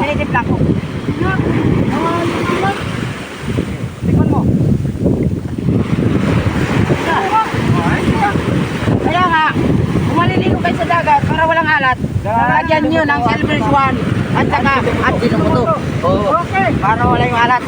Tinitimpla ko. Tikman mo. Kaya nga, kung maliligo kayo sa dagat para walang alat, lalagyan nyo ng silver swan at saka at dinomoto. Para wala yung alat.